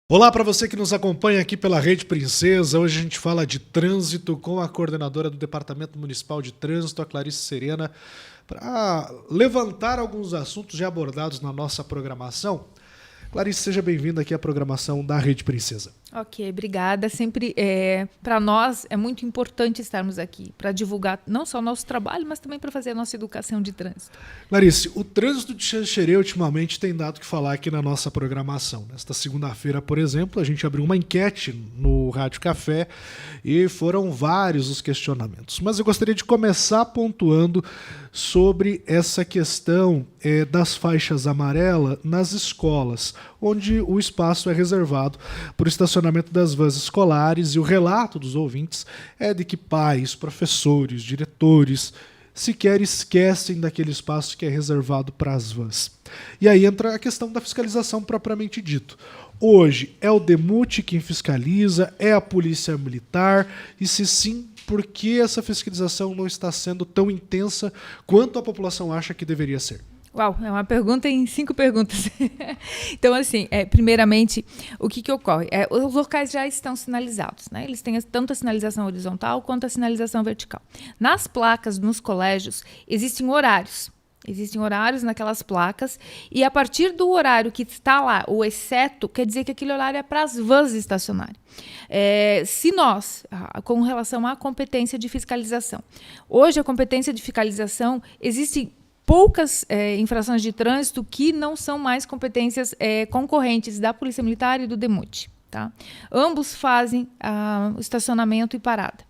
Olá para você que nos acompanha aqui pela Rede Princesa. Hoje a gente fala de trânsito com a coordenadora do Departamento Municipal de Trânsito, a Clarice Serena, para levantar alguns assuntos já abordados na nossa programação. Clarice, seja bem-vinda aqui à programação da Rede Princesa. Ok, obrigada. Sempre, para nós, é muito importante estarmos aqui para divulgar não só o nosso trabalho, mas também para fazer a nossa educação de trânsito. Clarice, o trânsito de Xanxerê ultimamente tem dado o que falar aqui na nossa programação. Nesta segunda-feira, por exemplo, a gente abriu uma enquete no Rádio Café e foram vários os questionamentos. Mas eu gostaria de começar pontuando sobre essa questão das faixas amarelas nas escolas, onde o espaço é reservado para o estacionamento das vans escolares, e o relato dos ouvintes é de que pais, professores, diretores sequer esquecem daquele espaço que é reservado para as vans. E aí entra a questão da fiscalização propriamente dito. Hoje é o DEMUT quem fiscaliza, é a Polícia Militar, e se sim, por que essa fiscalização não está sendo tão intensa quanto a população acha que deveria ser? Uau, é uma pergunta em 5 perguntas. Então, assim, primeiramente, o que ocorre? Os locais já estão sinalizados, né? Eles têm tanto a sinalização horizontal quanto a sinalização vertical. Nas placas, nos colégios, existem horários. Existem horários naquelas placas, e a partir do horário que está lá, o exceto, quer dizer que aquele horário é para as vans estacionarem. Se nós, com relação à competência de fiscalização, hoje a competência de fiscalização, existe poucas infrações de trânsito que não são mais competências concorrentes da Polícia Militar e do DEMUT. Tá? Ambos fazem o estacionamento e parada.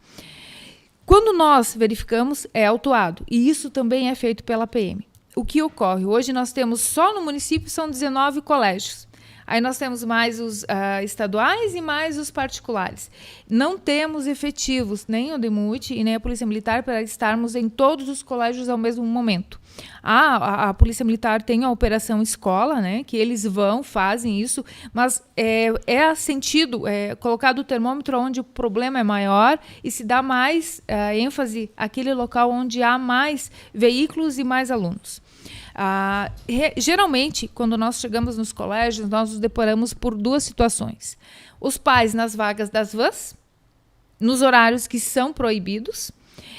Quando nós verificamos, é autuado, e isso também é feito pela PM. O que ocorre? Hoje nós temos, só no município, são 19 colégios. Aí nós temos mais os estaduais e mais os particulares. Não temos efetivos, nem o DEMUT e nem a Polícia Militar, para estarmos em todos os colégios ao mesmo momento. A Polícia Militar tem a Operação Escola, né, que eles fazem isso, mas colocado o termômetro onde o problema é maior e se dá mais ênfase àquele local onde há mais veículos e mais alunos. Geralmente, quando nós chegamos nos colégios, nós nos deparamos por 2 situações. Os pais nas vagas das vans, nos horários que são proibidos,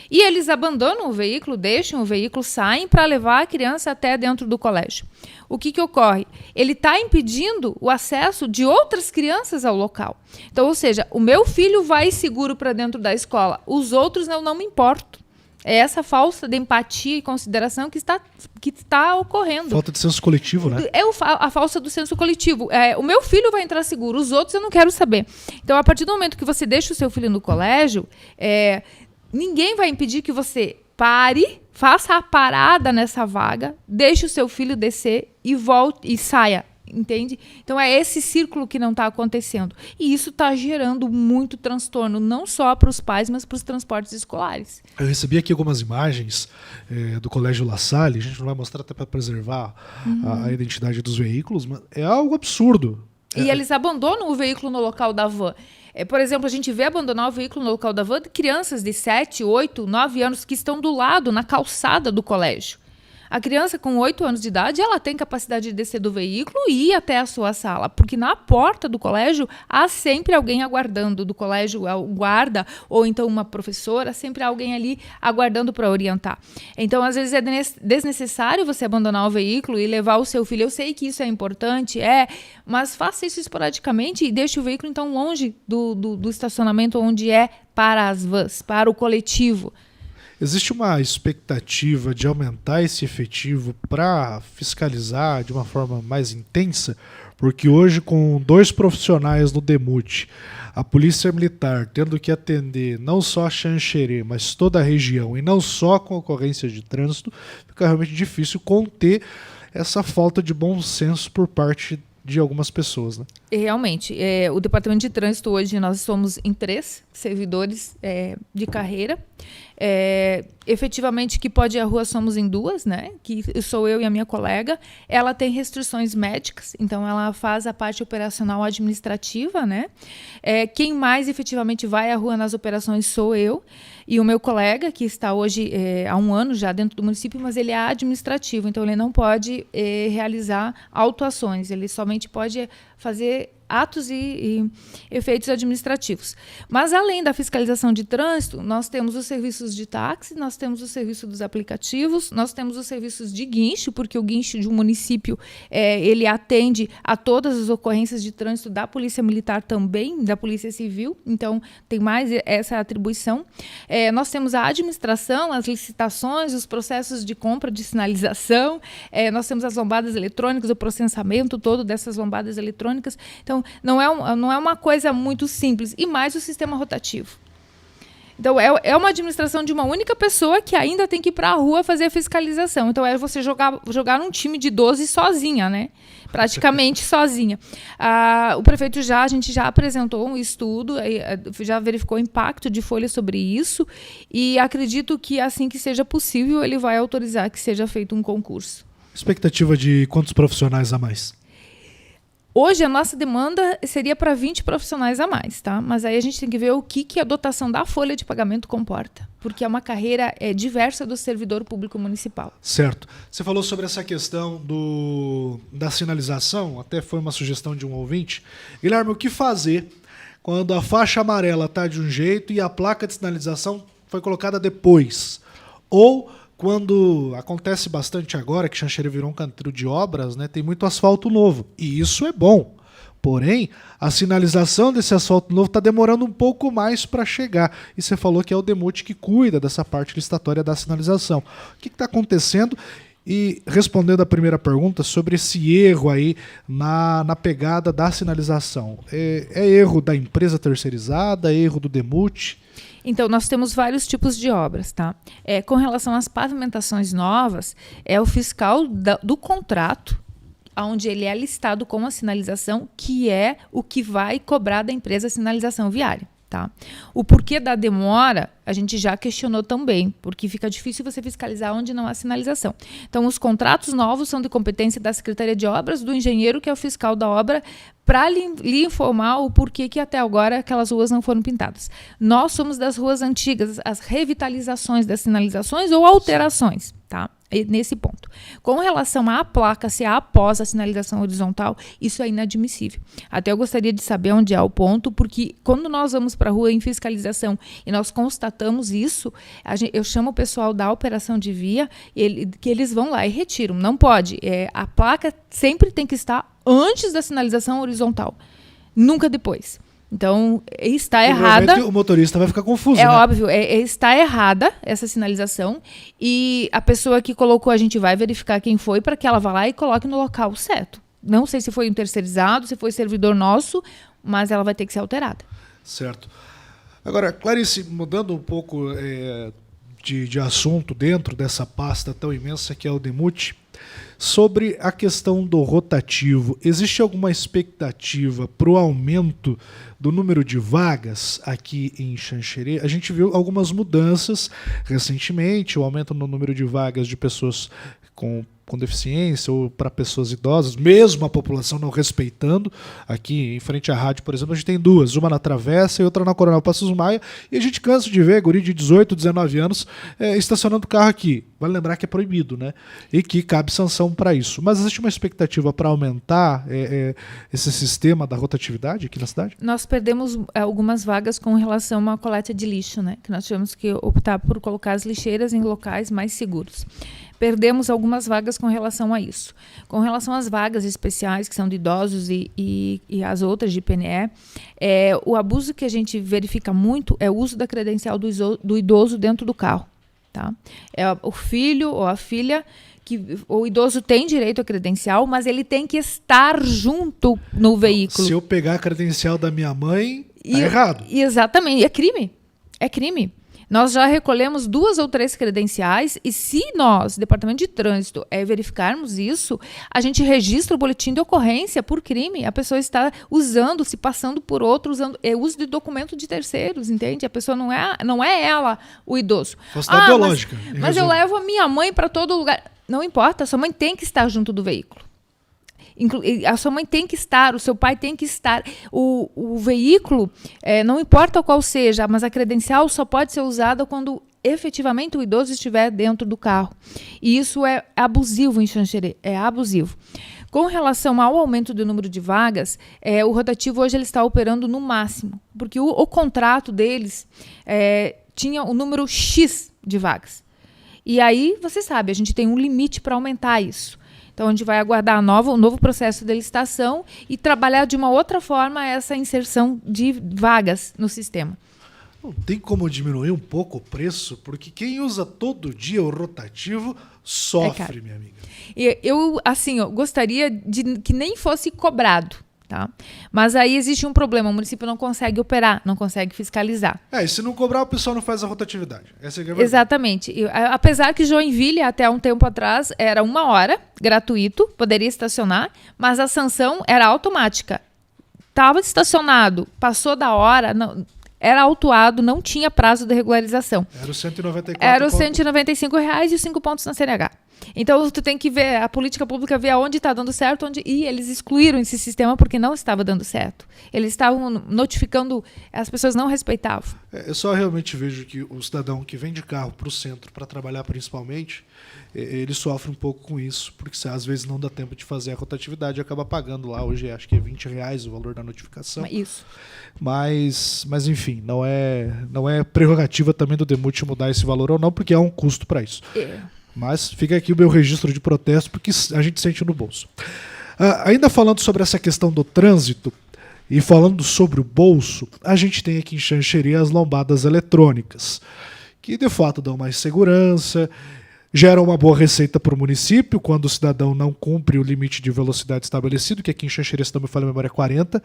e eles abandonam o veículo, deixam o veículo, saem para levar a criança até dentro do colégio. O que ocorre? Ele está impedindo o acesso de outras crianças ao local. Então, ou seja, o meu filho vai seguro para dentro da escola, os outros eu não me importo. É essa falta de empatia e consideração que está ocorrendo. Falta de senso coletivo, né? É a falta do senso coletivo. O meu filho vai entrar seguro, os outros eu não quero saber. Então, a partir do momento que você deixa o seu filho no colégio, ninguém vai impedir que você pare, faça a parada nessa vaga, deixe o seu filho descer e volte e saia. Entende? Então é esse círculo que não está acontecendo. E isso está gerando muito transtorno, não só para os pais, mas para os transportes escolares. Eu recebi aqui algumas imagens do Colégio La Salle, a gente não vai mostrar até para preservar a identidade dos veículos, mas é algo absurdo. E eles abandonam o veículo no local da van. Por exemplo, a gente vê abandonar o veículo no local da van de crianças de 7, 8, 9 anos que estão do lado, na calçada do colégio. A criança com 8 anos de idade, ela tem capacidade de descer do veículo e ir até a sua sala, porque na porta do colégio há sempre alguém aguardando, do colégio, o guarda, ou então uma professora, sempre há alguém ali aguardando para orientar. Então, às vezes é desnecessário você abandonar o veículo e levar o seu filho. Eu sei que isso é importante, mas faça isso esporadicamente e deixe o veículo, então, longe do estacionamento onde é para as vans, para o coletivo. Existe uma expectativa de aumentar esse efetivo para fiscalizar de uma forma mais intensa? Porque hoje, com 2 profissionais no DEMUT, a Polícia Militar tendo que atender não só a Xanxerê, mas toda a região, e não só com ocorrências de trânsito, fica realmente difícil conter essa falta de bom senso por parte de algumas pessoas, né? Realmente, o Departamento de Trânsito hoje nós somos em 3 servidores de carreira. Efetivamente, que pode ir à rua somos em 2, né? Que sou eu e a minha colega. Ela tem restrições médicas, então ela faz a parte operacional administrativa, né? Quem mais efetivamente vai à rua nas operações sou eu e o meu colega, que está hoje há 1 ano já dentro do município, mas ele é administrativo, então ele não pode realizar autuações, ele somente pode fazer atos e efeitos administrativos. Mas, além da fiscalização de trânsito, nós temos os serviços de táxi, nós temos o serviço dos aplicativos, nós temos os serviços de guincho, porque o guincho de um município ele atende a todas as ocorrências de trânsito da Polícia Militar também, da Polícia Civil, então tem mais essa atribuição. Nós temos a administração, as licitações, os processos de compra de sinalização, nós temos as lombadas eletrônicas, o processamento todo dessas lombadas eletrônicas. Então, não é uma coisa muito simples. E mais o sistema rotativo. Então, é uma administração de uma única pessoa que ainda tem que ir para a rua fazer a fiscalização. Então, é você jogar num time de 12 sozinha, né? Praticamente sozinha. A gente já apresentou um estudo, já verificou o impacto de Folha sobre isso, e acredito que, assim que seja possível, ele vai autorizar que seja feito um concurso. Expectativa de quantos profissionais a mais? Hoje, a nossa demanda seria para 20 profissionais a mais, tá? Mas aí a gente tem que ver o que a dotação da folha de pagamento comporta, porque é uma carreira diversa do servidor público municipal. Certo. Você falou sobre essa questão da sinalização, até foi uma sugestão de um ouvinte. Guilherme, o que fazer quando a faixa amarela está de um jeito e a placa de sinalização foi colocada depois? Ou quando acontece bastante agora, que Xanxerê virou um canteiro de obras, né, tem muito asfalto novo. E isso é bom. Porém, a sinalização desse asfalto novo está demorando um pouco mais para chegar. E você falou que é o DEMUT que cuida dessa parte licitatória da sinalização. O que está acontecendo? E respondendo a primeira pergunta sobre esse erro aí na pegada da sinalização. É erro da empresa terceirizada? É erro do DEMUT? Então, nós temos vários tipos de obras, tá? Com relação às pavimentações novas, é o fiscal do contrato, onde ele é listado com a sinalização, que é o que vai cobrar da empresa a sinalização viária. Tá? O porquê da demora, a gente já questionou também, porque fica difícil você fiscalizar onde não há sinalização. Então, os contratos novos são de competência da Secretaria de Obras, do engenheiro, que é o fiscal da obra, para lhe informar o porquê que até agora aquelas ruas não foram pintadas. Nós somos das ruas antigas, as revitalizações das sinalizações ou alterações, tá? Nesse ponto. Com relação à placa, se há após a sinalização horizontal, isso é inadmissível. Até eu gostaria de saber onde é o ponto, porque quando nós vamos para a rua em fiscalização e nós constatamos isso, eu chamo o pessoal da operação de via, que eles vão lá e retiram. Não pode. A placa sempre tem que estar antes da sinalização horizontal, nunca depois. Então, está errada. O motorista vai ficar confuso, né? Óbvio, está errada essa sinalização, e a pessoa que colocou, a gente vai verificar quem foi para que ela vá lá e coloque no local certo. Não sei se foi um terceirizado, se foi servidor nosso, mas ela vai ter que ser alterada. Certo. Agora, Clarice, mudando um pouco de assunto dentro dessa pasta tão imensa que é o DEMUT, sobre a questão do rotativo, existe alguma expectativa para o aumento do número de vagas aqui em Xanxerê? A gente viu algumas mudanças recentemente, o aumento no número de vagas de pessoas com deficiência ou para pessoas idosas, mesmo a população não respeitando. Aqui em frente à rádio, por exemplo, a gente tem duas, uma na Travessa e outra na Coronel Passos Maia, e a gente cansa de ver guri de 18, 19 anos estacionando o carro aqui. Vale lembrar que é proibido, né? E que cabe sanção para isso. Mas existe uma expectativa para aumentar esse sistema da rotatividade aqui na cidade? Nós perdemos algumas vagas com relação à coleta de lixo, né? Que nós tivemos que optar por colocar as lixeiras em locais mais seguros. Perdemos algumas vagas com relação a isso. Com relação às vagas especiais, que são de idosos e as outras de PNE, o abuso que a gente verifica muito é o uso da credencial do idoso dentro do carro. Tá? O filho ou a filha, que o idoso tem direito à credencial, mas ele tem que estar junto no veículo. Se eu pegar a credencial da minha mãe, tá errado. Exatamente, é crime. É crime. Nós já recolhemos 2 ou 3 credenciais e se nós, Departamento de Trânsito, verificarmos isso, a gente registra o boletim de ocorrência por crime. A pessoa está usando, se passando por outro, usando uso de documento de terceiros, entende? A pessoa não é ela o idoso. Biológica. Mas eu levo a minha mãe para todo lugar. Não importa, a sua mãe tem que estar junto do veículo. A sua mãe tem que estar, o seu pai tem que estar. O veículo, não importa qual seja, mas a credencial só pode ser usada quando efetivamente o idoso estiver dentro do carro. E isso é abusivo em Xanxerê, é abusivo. Com relação ao aumento do número de vagas, o rotativo hoje ele está operando no máximo, porque o contrato deles tinha o número X de vagas. E aí, você sabe, a gente tem um limite para aumentar isso. Então, a gente vai aguardar um novo processo de licitação e trabalhar de uma outra forma essa inserção de vagas no sistema. Não tem como diminuir um pouco o preço, porque quem usa todo dia o rotativo sofre, minha amiga. Eu gostaria de que nem fosse cobrado. Tá? Mas aí existe um problema, o município não consegue operar, não consegue fiscalizar. E se não cobrar, o pessoal não faz a rotatividade. Essa é a verdade. Exatamente. Apesar que Joinville, até um tempo atrás, era 1 hora, gratuito, poderia estacionar, mas a sanção era automática. Estava estacionado, passou da hora, não, era autuado, não tinha prazo de regularização. Era os 194. Era os R$195 e os 5 pontos na CNH. Então, tu tem que ver, a política pública vê onde está dando certo, e eles excluíram esse sistema porque não estava dando certo. Eles estavam notificando, as pessoas não respeitavam. Eu só realmente vejo que o cidadão que vem de carro para o centro para trabalhar principalmente, ele sofre um pouco com isso, porque às vezes não dá tempo de fazer a rotatividade e acaba pagando lá, hoje acho que é R$20 o valor da notificação. Isso. Mas enfim, não é prerrogativa também do Demut mudar esse valor ou não, porque há um custo para isso. Mas fica aqui o meu registro de protesto, porque a gente sente no bolso. Ainda falando sobre essa questão do trânsito e falando sobre o bolso, a gente tem aqui em Xanxerê as lombadas eletrônicas, que de fato dão mais segurança, geram uma boa receita para o município quando o cidadão não cumpre o limite de velocidade estabelecido, que aqui em Xanxerê, se não me falha a memória, é 40.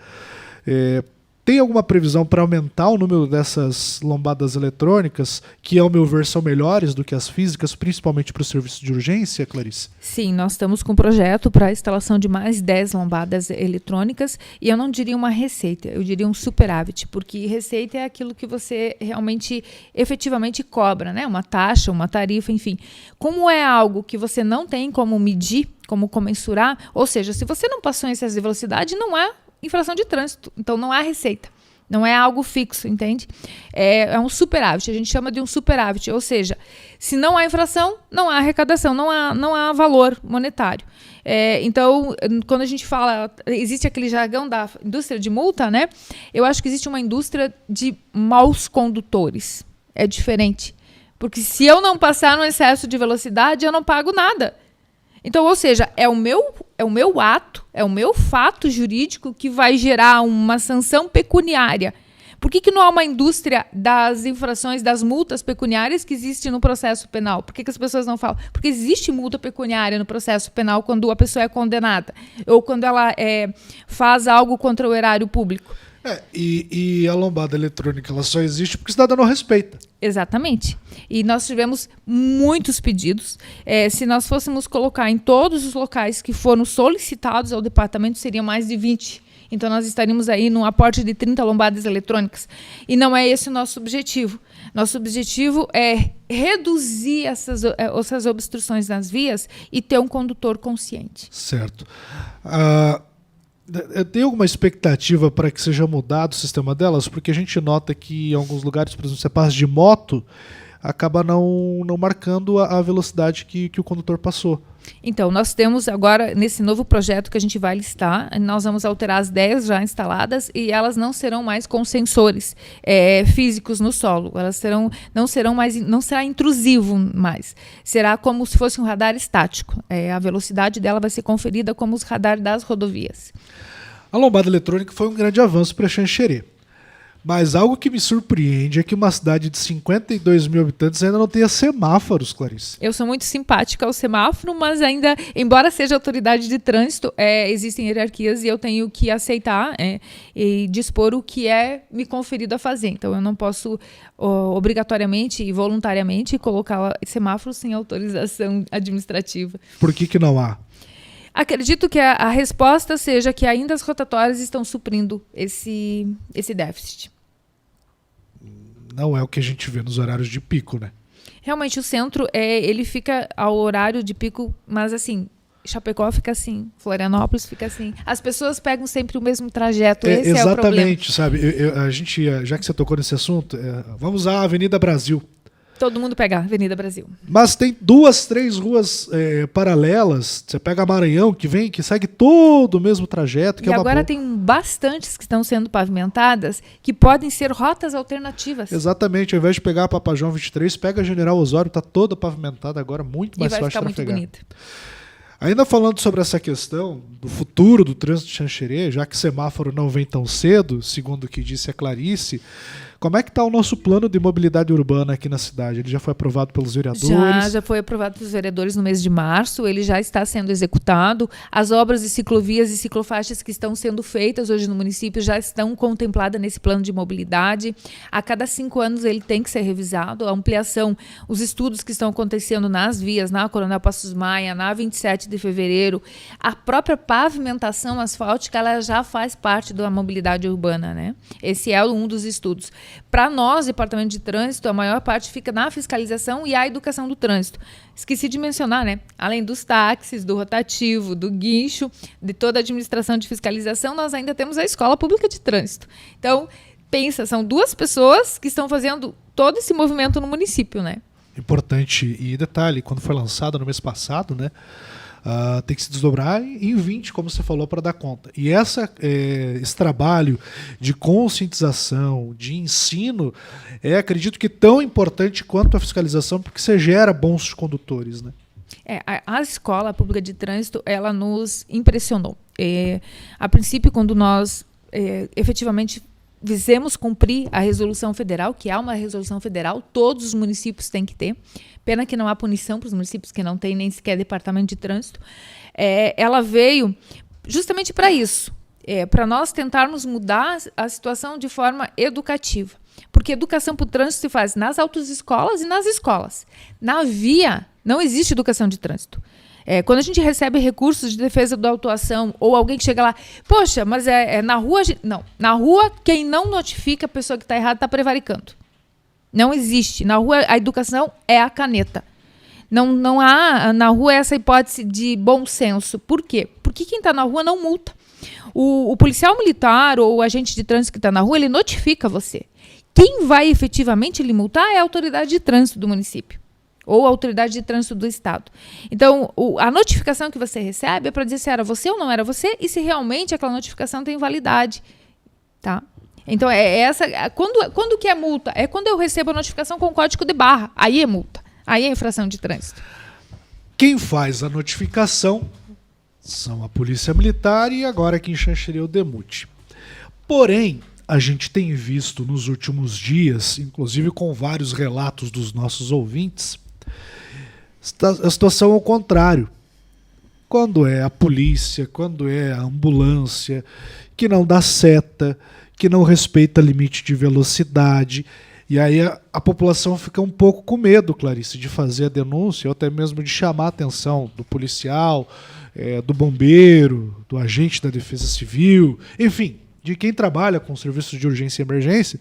Tem alguma previsão para aumentar o número dessas lombadas eletrônicas, que, ao meu ver, são melhores do que as físicas, principalmente para o serviço de urgência, Clarice? Sim, nós estamos com um projeto para a instalação de mais 10 lombadas eletrônicas, e eu não diria uma receita, eu diria um superávit, porque receita é aquilo que você realmente, efetivamente cobra, né? Uma taxa, uma tarifa, enfim. Como é algo que você não tem como medir, como comensurar, ou seja, se você não passou em excesso de velocidade, não há infração de trânsito, então não há receita, não é algo fixo, entende? É um superávit, a gente chama de um superávit, ou seja, se não há infração, não há arrecadação, não há valor monetário. Então, quando a gente fala, existe aquele jargão da indústria de multa, né? Eu acho que existe uma indústria de maus condutores, é diferente, porque se eu não passar no excesso de velocidade, eu não pago nada. Então, ou seja, é o meu ato, é o meu fato jurídico que vai gerar uma sanção pecuniária. Por que não há uma indústria das infrações, das multas pecuniárias que existe no processo penal? Por que as pessoas não falam? Porque existe multa pecuniária no processo penal quando a pessoa é condenada ou quando ela faz algo contra o erário público. E a lombada eletrônica ela só existe porque o cidadão não respeita. Exatamente. E nós tivemos muitos pedidos. Se nós fôssemos colocar em todos os locais que foram solicitados ao departamento, seriam mais de 20. Então, nós estaríamos aí num aporte de 30 lombadas eletrônicas. E não é esse o nosso objetivo. Nosso objetivo é reduzir essas obstruções nas vias e ter um condutor consciente. Certo. Tem alguma expectativa para que seja mudado o sistema delas? Porque a gente nota que em alguns lugares, por exemplo, você passa de moto, acaba não marcando a velocidade que o condutor passou. Então, nós temos agora, nesse novo projeto que a gente vai listar, nós vamos alterar as 10 já instaladas e elas não serão mais com sensores físicos no solo. Elas não será intrusivo mais. Será como se fosse um radar estático. A velocidade dela vai ser conferida como os radares das rodovias. A lombada eletrônica foi um grande avanço para Xanxerê. Mas algo que me surpreende é que uma cidade de 52 mil habitantes ainda não tenha semáforos, Clarice. Eu sou muito simpática ao semáforo, mas ainda, embora seja autoridade de trânsito, existem hierarquias e eu tenho que aceitar e dispor o que é me conferido a fazer. Então, eu não posso obrigatoriamente e voluntariamente colocar semáforos sem autorização administrativa. Por que não há? Acredito que a resposta seja que ainda as rotatórias estão suprindo esse déficit. Não é o que a gente vê nos horários de pico, né? Realmente, o centro, ele fica ao horário de pico, mas assim, Chapecó fica assim, Florianópolis fica assim. As pessoas pegam sempre o mesmo trajeto, esse é o problema. Exatamente, sabe? A gente, já que você tocou nesse assunto, vamos à Avenida Brasil. Todo mundo pega a Avenida Brasil. Mas tem 2, 3 ruas paralelas. Você pega a Maranhão, que segue todo o mesmo trajeto. E agora tem bastantes que estão sendo pavimentadas que podem ser rotas alternativas. Exatamente. Ao invés de pegar a Papa João 23, pega a General Osório, está toda pavimentada agora, muito mais fácil de trafegar. E vai ficar muito bonita. Ainda falando sobre essa questão do futuro do trânsito de Xanxerê, já que semáforo não vem tão cedo, segundo o que disse a Clarice, como é que está o nosso plano de mobilidade urbana aqui na cidade? Ele já foi aprovado pelos vereadores? Já foi aprovado pelos vereadores no mês de março, ele já está sendo executado. As obras de ciclovias e ciclofaixas que estão sendo feitas hoje no município já estão contempladas nesse plano de mobilidade. A cada 5 anos ele tem que ser revisado. A ampliação, os estudos que estão acontecendo nas vias, na Coronel Passos Maia, na 27 de fevereiro, a própria pavimentação asfáltica, ela já faz parte da mobilidade urbana, né? Esse é um dos estudos. Para nós, Departamento de Trânsito, a maior parte fica na fiscalização e a educação do trânsito. Esqueci de mencionar, né? Além dos táxis, do rotativo, do guincho, de toda a administração de fiscalização, nós ainda temos a Escola Pública de Trânsito. Então, pensa, são 2 pessoas que estão fazendo todo esse movimento no município, né? Importante. E detalhe, quando foi lançado no mês passado, né? Tem que se desdobrar em 20, como você falou, para dar conta. E esse trabalho de conscientização, de ensino, acredito que tão importante quanto a fiscalização, porque você gera bons condutores, né? A Escola Pública de Trânsito, ela nos impressionou. A princípio, quando nós efetivamente visemos cumprir a resolução federal, que há uma resolução federal, todos os municípios têm que ter. Pena que não há punição para os municípios que não têm nem sequer departamento de trânsito. Ela veio justamente para isso, para nós tentarmos mudar a situação de forma educativa. Porque educação para o trânsito se faz nas autoescolas e nas escolas. Na via, não existe educação de trânsito. Quando a gente recebe recursos de defesa da autuação ou alguém que chega lá, poxa, mas na rua... Não, na rua, quem não notifica a pessoa que está errada está prevaricando. Não existe. Na rua, a educação é a caneta. Não há na rua essa hipótese de bom senso. Por quê? Porque quem está na rua não multa. O policial militar ou o agente de trânsito que está na rua, ele notifica você. Quem vai efetivamente lhe multar é a autoridade de trânsito do município ou a autoridade de trânsito do estado. Então, a notificação que você recebe é para dizer se era você ou não era você e se realmente aquela notificação tem validade. Tá? Então, quando que é multa? É quando eu recebo a notificação com código de barra. Aí é multa. Aí é infração de trânsito. Quem faz a notificação são a Polícia Militar e agora aqui em Xanxerê o DEMUT. Porém, a gente tem visto nos últimos dias, inclusive com vários relatos dos nossos ouvintes, a situação ao contrário. Quando é a polícia, quando é a ambulância, que não dá seta, que não respeita limite de velocidade. E aí a população fica um pouco com medo, Clarice, de fazer a denúncia, ou até mesmo de chamar a atenção do policial, do bombeiro, do agente da Defesa Civil, enfim, de quem trabalha com serviços de urgência e emergência,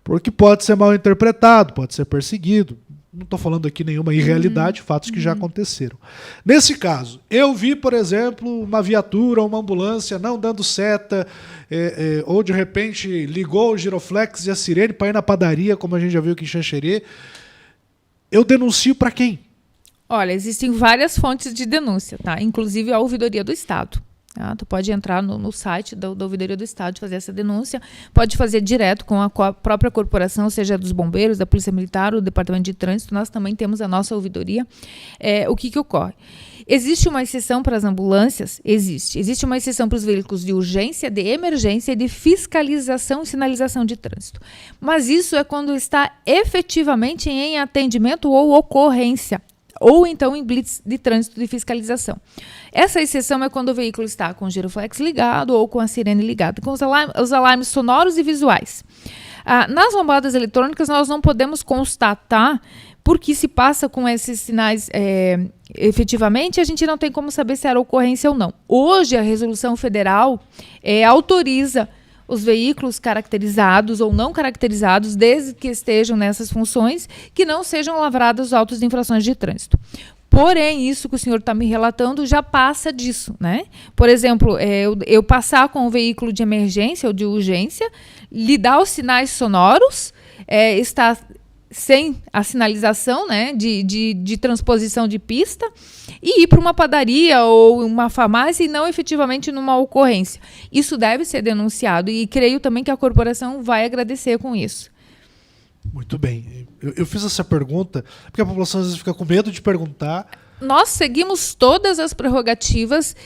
porque pode ser mal interpretado, pode ser perseguido. Não estou falando aqui nenhuma irrealidade, fatos que já aconteceram. Nesse caso, eu vi, por exemplo, uma viatura ou uma ambulância não dando seta, ou de repente ligou o giroflex e a sirene para ir na padaria, como a gente já viu aqui em Xanxerê. Eu denuncio para quem? Olha, existem várias fontes de denúncia, tá? Inclusive a Ouvidoria do Estado. Tá? Tu pode entrar no site da Ouvidoria do Estado e fazer essa denúncia. Pode fazer direto com a própria corporação, seja dos bombeiros, da Polícia Militar ou do Departamento de Trânsito. Nós também temos a nossa ouvidoria. O que ocorre? Existe uma exceção para as ambulâncias? Existe. Existe uma exceção para os veículos de urgência, de emergência e de fiscalização e sinalização de trânsito. Mas isso é quando está efetivamente em atendimento ou ocorrência, ou então em blitz de trânsito de fiscalização. Essa exceção é quando o veículo está com o giroflex ligado ou com a sirene ligada, com os alarmes sonoros e visuais. Nas lombadas eletrônicas, nós não podemos constatar porque se passa com esses sinais efetivamente, a gente não tem como saber se era ocorrência ou não. Hoje, a resolução federal autoriza os veículos caracterizados ou não caracterizados, desde que estejam nessas funções, que não sejam lavrados autos de infrações de trânsito. Porém, isso que o senhor está me relatando já passa disso, né? Por exemplo, eu passar com o veículo de emergência ou de urgência, lhe dar os sinais sonoros, está sem a sinalização, né, de transposição de pista, e ir para uma padaria ou uma farmácia e não efetivamente numa ocorrência. Isso deve ser denunciado e creio também que a corporação vai agradecer com isso. Muito bem. Eu fiz essa pergunta porque a população às vezes fica com medo de perguntar. Nós seguimos todas as prerrogativas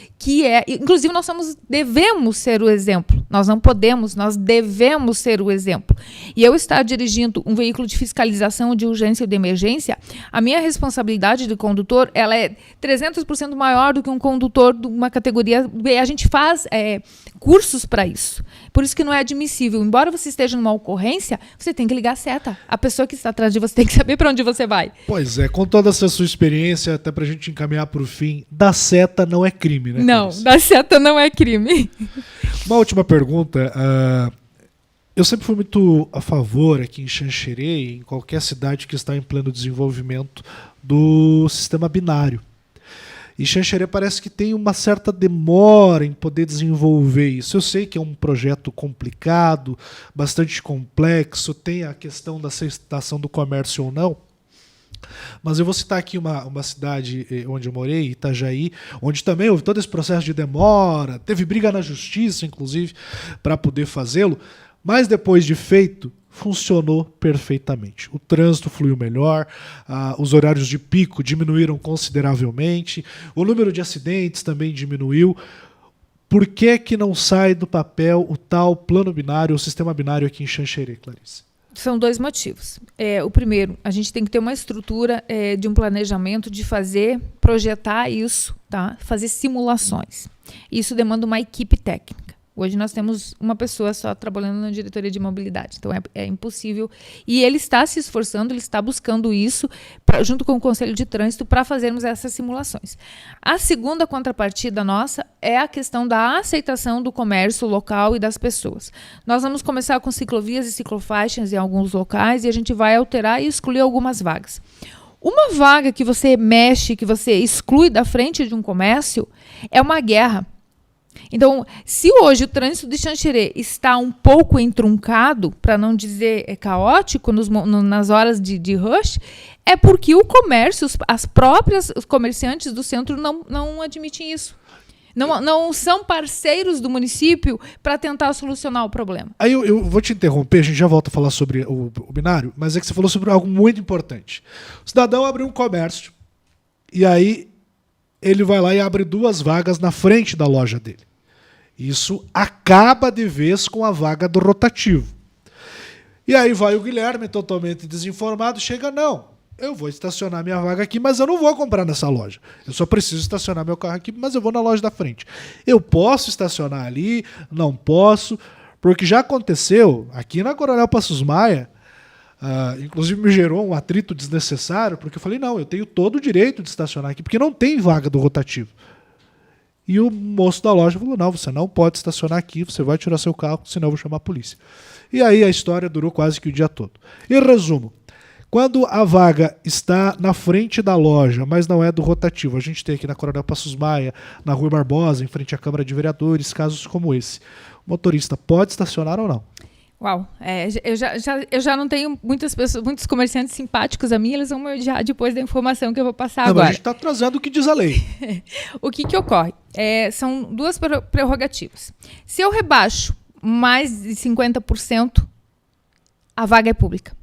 inclusive nós devemos ser o exemplo. Nós não podemos, nós devemos ser o exemplo. E eu estar dirigindo um veículo de fiscalização de urgência ou de emergência, a minha responsabilidade de condutor, ela é 300% maior do que um condutor de uma categoria B. A gente faz cursos para isso. Por isso que não é admissível. Embora você esteja numa ocorrência, você tem que ligar a seta. A pessoa que está atrás de você tem que saber para onde você vai. Pois é, com toda essa sua experiência, até para a gente encaminhar para o fim, dar seta não é crime, né? Não, dar seta não é crime. Uma última pergunta. Eu sempre fui muito a favor aqui em Xanxerê, em qualquer cidade que está em pleno desenvolvimento, do sistema binário. E Xanxerê parece que tem uma certa demora em poder desenvolver isso. Eu sei que é um projeto complicado, bastante complexo, tem a questão da aceitação do comércio ou não. Mas eu vou citar aqui uma cidade onde eu morei, Itajaí, onde também houve todo esse processo de demora, teve briga na justiça, inclusive, para poder fazê-lo, mas depois de feito, funcionou perfeitamente. O trânsito fluiu melhor, os horários de pico diminuíram consideravelmente, o número de acidentes também diminuiu. Por que não sai do papel o tal plano binário, o sistema binário aqui em Xanxerê, Clarice? São dois motivos. O primeiro, a gente tem que ter uma estrutura de um planejamento, de projetar isso, tá? Fazer simulações. Isso demanda uma equipe técnica. Hoje nós temos uma pessoa só trabalhando na diretoria de mobilidade, então é impossível. E ele está se esforçando, ele está buscando isso, junto com o Conselho de Trânsito, para fazermos essas simulações. A segunda contrapartida nossa é a questão da aceitação do comércio local e das pessoas. Nós vamos começar com ciclovias e ciclofaixas em alguns locais e a gente vai alterar e excluir algumas vagas. Uma vaga que você mexe, que você exclui da frente de um comércio, é uma guerra. Então, se hoje o trânsito de Xanxerê está um pouco entroncado, para não dizer caótico, nas horas de rush, é porque o comércio, os comerciantes do centro não admitem isso. Não são parceiros do município para tentar solucionar o problema. Aí eu vou te interromper, a gente já volta a falar sobre o binário, mas é que você falou sobre algo muito importante. O cidadão abriu um comércio e aí ele vai lá e abre 2 vagas na frente da loja dele. Isso acaba de vez com a vaga do rotativo. E aí vai o Guilherme, totalmente desinformado, chega, não, eu vou estacionar minha vaga aqui, mas eu não vou comprar nessa loja. Eu só preciso estacionar meu carro aqui, mas eu vou na loja da frente. Eu posso estacionar ali, não posso, porque já aconteceu aqui na Coronel Passos Maia, inclusive me gerou um atrito desnecessário, porque eu falei, não, eu tenho todo o direito de estacionar aqui, porque não tem vaga do rotativo. E o moço da loja falou, não, você não pode estacionar aqui, você vai tirar seu carro, senão eu vou chamar a polícia. E aí a história durou quase que o dia todo. Em resumo, quando a vaga está na frente da loja, mas não é do rotativo, a gente tem aqui na Coronel Passos Maia, na Rua Barbosa, em frente à Câmara de Vereadores, casos como esse. O motorista pode estacionar ou não? Uau, eu já não tenho muitas pessoas, muitos comerciantes simpáticos a mim, eles vão me odiar depois da informação que eu vou passar agora. Mas a gente está trazendo o que diz a lei. O que ocorre? São 2 prerrogativas. Se eu rebaixo mais de 50%, a vaga é pública.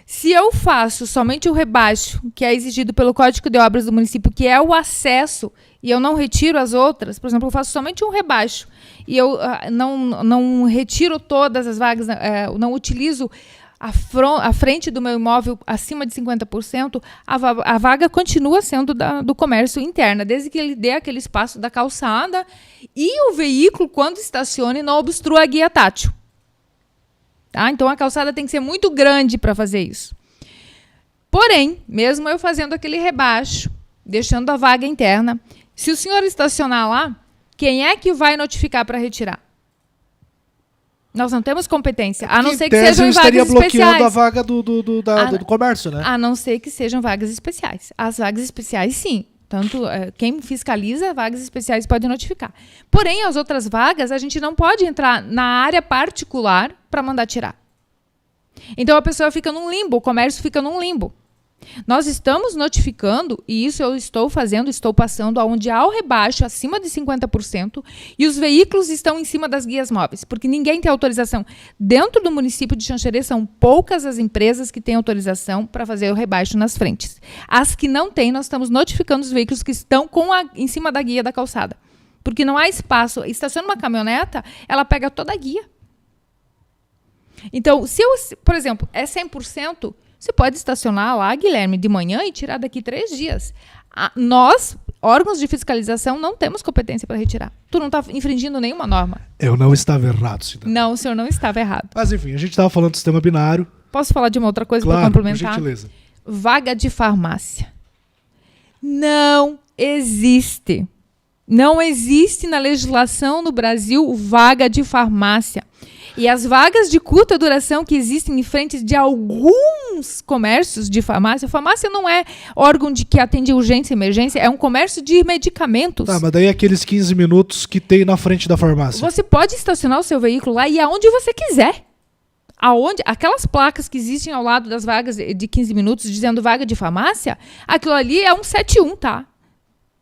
Se eu faço somente o rebaixo, que é exigido pelo Código de Obras do município, que é o acesso, e eu não retiro as outras, por exemplo, eu faço somente um rebaixo, e eu não retiro todas as vagas, não utilizo a frente do meu imóvel acima de 50%, a vaga continua sendo do comércio interno, desde que ele dê aquele espaço da calçada e o veículo, quando estacione, não obstrua a guia tátil. Tá? Então, a calçada tem que ser muito grande para fazer isso. Porém, mesmo eu fazendo aquele rebaixo, deixando a vaga interna, se o senhor estacionar lá, quem é que vai notificar para retirar? Nós não temos competência, a não ser que sejam em vagas especiais. Bloqueando a vaga do comércio, né? A não ser que sejam vagas especiais. As vagas especiais, sim. Tanto quem fiscaliza vagas especiais pode notificar. Porém, as outras vagas, a gente não pode entrar na área particular para mandar tirar. Então a pessoa fica num limbo, o comércio fica num limbo. Nós estamos notificando, e isso eu estou passando aonde há o rebaixo acima de 50% e os veículos estão em cima das guias móveis, porque ninguém tem autorização. Dentro do município de Xanxerê, são poucas as empresas que têm autorização para fazer o rebaixo nas frentes. As que não têm, nós estamos notificando os veículos que estão em cima da guia da calçada. Porque não há espaço. Estaciona uma caminhoneta, ela pega toda a guia. Então, por exemplo, é 100%, você pode estacionar lá, Guilherme, de manhã e tirar daqui 3 dias. Nós, órgãos de fiscalização, não temos competência para retirar. Tu não está infringindo nenhuma norma. Eu não estava errado, cidadão. Não, o senhor não estava errado. Mas enfim, a gente estava falando do sistema binário. Posso falar de uma outra coisa para complementar? Por gentileza. Vaga de farmácia. Não existe. Não existe na legislação no Brasil vaga de farmácia. E as vagas de curta duração que existem em frente de alguns comércios de farmácia, farmácia não é órgão que atende urgência e emergência, é um comércio de medicamentos. Tá, mas daí aqueles 15 minutos que tem na frente da farmácia. Você pode estacionar o seu veículo lá e aonde você quiser. Aquelas placas que existem ao lado das vagas de 15 minutos dizendo vaga de farmácia, aquilo ali é um 71, tá?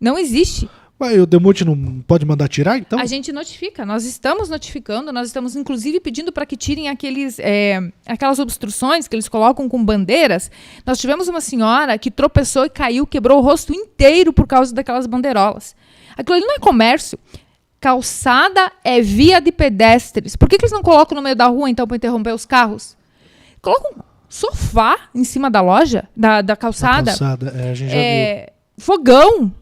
Não existe. Mas o Demute não pode mandar tirar, então? A gente notifica, nós estamos notificando, nós estamos inclusive pedindo para que tirem aquelas obstruções que eles colocam com bandeiras. Nós tivemos uma senhora que tropeçou e caiu, quebrou o rosto inteiro por causa daquelas bandeirolas. Aquilo ali não é comércio. Calçada é via de pedestres. Por que eles não colocam no meio da rua, então, para interromper os carros? Colocam um sofá em cima da loja, da calçada. A gente já viu. Fogão.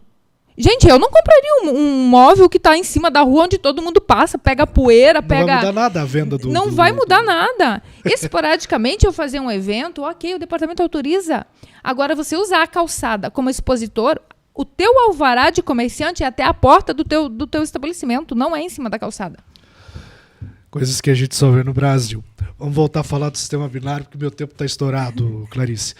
Gente, eu não compraria um móvel que está em cima da rua onde todo mundo passa, pega poeira, Não vai mudar nada a venda do... Não vai mudar nada. Esporadicamente eu fazer um evento, ok, o departamento autoriza. Agora, você usar a calçada como expositor, o teu alvará de comerciante é até a porta do teu estabelecimento, não é em cima da calçada. Coisas que a gente só vê no Brasil. Vamos voltar a falar do sistema binário, porque meu tempo está estourado, Clarice.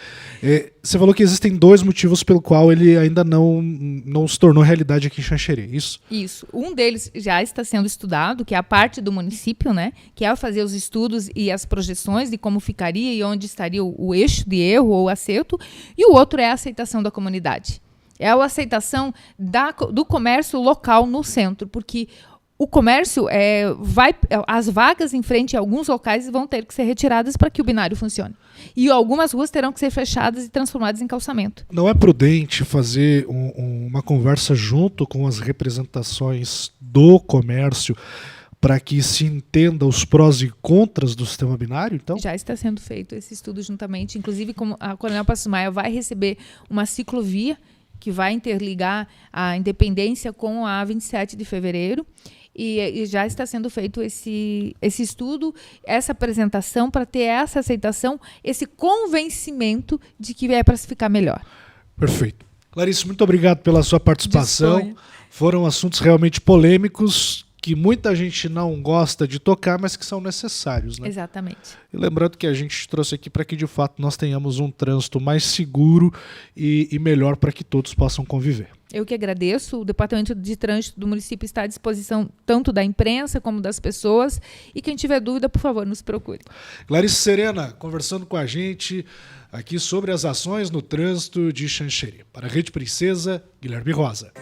Você falou que existem 2 motivos pelo qual ele ainda não se tornou realidade aqui em Xanxerê, isso? Isso. Um deles já está sendo estudado, que é a parte do município, né? Que é fazer os estudos e as projeções de como ficaria e onde estaria o eixo de erro ou acerto. E o outro é a aceitação da comunidade. É a aceitação do comércio local no centro, porque... O comércio as vagas em frente a alguns locais vão ter que ser retiradas para que o binário funcione. E algumas ruas terão que ser fechadas e transformadas em calçamento. Não é prudente fazer uma conversa junto com as representações do comércio para que se entenda os prós e contras do sistema binário, então? Já está sendo feito esse estudo juntamente. Inclusive, como a Coronel Passos Maia vai receber uma ciclovia que vai interligar a Independência com a 27 de fevereiro. E já está sendo feito esse estudo, essa apresentação, para ter essa aceitação, esse convencimento de que é para se ficar melhor. Perfeito. Clarice, muito obrigado pela sua participação. Disponha. Foram assuntos realmente polêmicos, que muita gente não gosta de tocar, mas que são necessários, né? Exatamente. E lembrando que a gente trouxe aqui para que, de fato, nós tenhamos um trânsito mais seguro e melhor para que todos possam conviver. Eu que agradeço. O Departamento de Trânsito do município está à disposição tanto da imprensa como das pessoas. E quem tiver dúvida, por favor, nos procure. Clarice Serena, conversando com a gente aqui sobre as ações no trânsito de Xanxerê. Para a Rede Princesa, Guilherme Rosa.